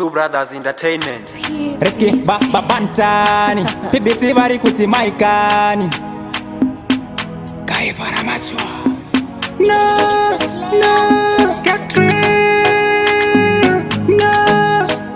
Two Brothers Entertainment. Reski bantani BBC vari kuti maikani kaivara machwa no get real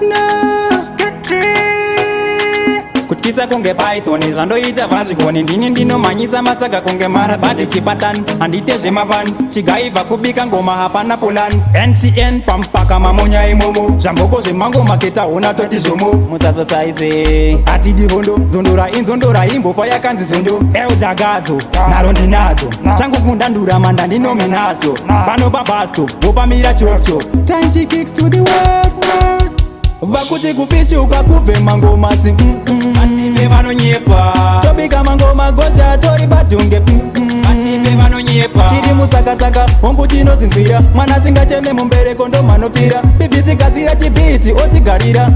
no get real kutkisa kunge python zvandoita vazvikoni ndini ndinomhanyisa matsaga kunge marabhadhi chipatani handite zvemavani chigaibva kubika ngoma hapana pulani NTN pampaka mamonya imomo zvamboko zvemango maketa hona toti zvomo musazosaize hatidi hondo zondora inzondora imbofa yakanzi zondo eudagadzo naro ndinadzo changu kundandura manda ndinominazo pano pabasto vopamira chocho time kicks to the world vakuti kufishuka kubve mangomasi ative vanonyepa tobika mangoma gosha tori badhunge ative vanonyepa tiri musakasaka hongu tinozinzwira mwana singacheme mumbereko ndomanopfira BBC gadzira chibhiti otigarira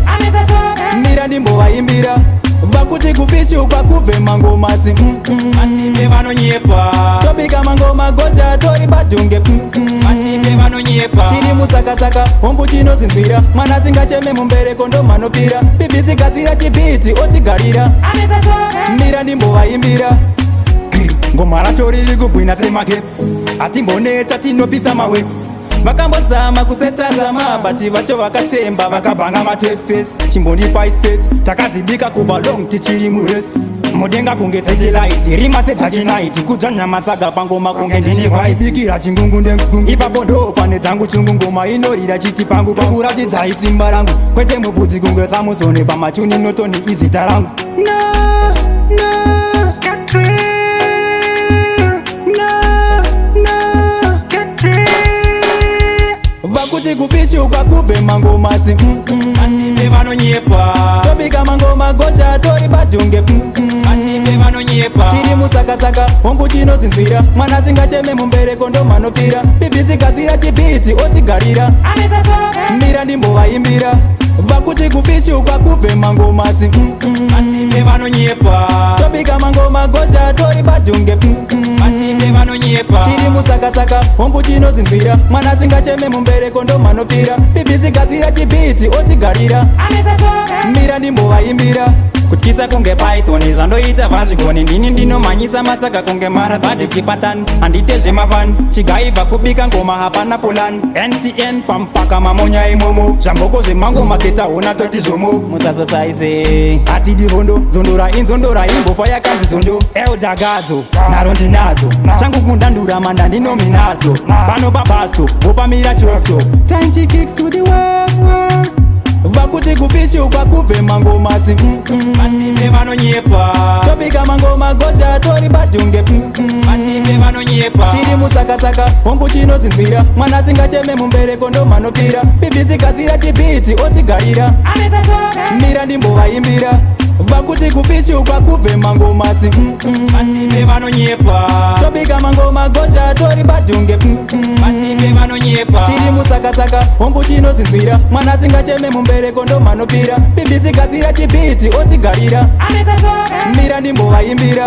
mira ndimbovaimbira vakuti kufishuka kubve mangomasi ative vanonyepa tobika mangoma gosha tori badhunge ative vanonyepa tiri musakasaka hongu tinozinzwira mwana singacheme mumbereko ndomanopfira BBC gadzira chibhiti otigarira mira ndimbovaimbira ngoma racho riri kubwina semagetsi hatimboneta tinopisa mawex vakambozama kusetazama bati vacho vakatemba vakabhanga matespace chimbonipai space takadzibika kubva long tichiri muresi mudenga kunge satellite rima sedakinite kudya nyama tsaga pangoma kunge ndinivhaibikira chingungu ndengungu ipapo ndo pane dzangu chungu ngoma inorira chiti pangu pakurachidzai simba rangu kwete mubvudzi kunge samusoni pamachuni notoni izita rangu vakuti kufishuka kubve mangomasi ative vanonyepa tobika mangoma gosha tori badhunge ative vanonyepa tiri musakasaka hongu tinozinzwira mwana singacheme mumbereko ndomanopfira BBC gadzira chibhiti otigarira mira ndimbovaimbira vakuti kufishuka kubve mangomasi ative vanonyepa tobika mangoma gosha tori badhunge ative vanonyepa tiri musakasaka hongu tinozinzwira mwana singacheme mumbereko ndomanopfira BBC gadzira chibhiti otigarira mira ndimbovaimbira kutyisa kunge python zvandoita vazvikoni ndini ndinomhanyisa matsaga kunge marabhadhi chipatani handite zvemavani chigaibva kubika ngoma hapana pulani NTN pampaka mamonya imomo zvamboko zvemango maketa hona toti zvomo musazosaize hatidi hondo zondora inzondora imbofa yakanzi zondo eudagadzo naro ndinadzo changu kundandura manda ndinominazo pano pabasto vopamira chocho time kicks to the world vakuti kufishuka kubve mangomasi ative vanonyepa tobika mangoma gosha tori badhunge ative vanonyepa tiri musakasaka hongu tinozinzwira mwana singacheme mumbereko ndomanopfira BBC gadzira chibhiti otigarira mira ndimbovaimbira vakuti kufishuka kubve mangomasi ative vanonyepa tobika mangoma gosha tori badhunge ative vanonyepa tiri musakasaka hongu tinozinzwira mwana singacheme mumbereko ndomanopfira BBC gadzira chibhiti otigarira mira ndimbovaimbira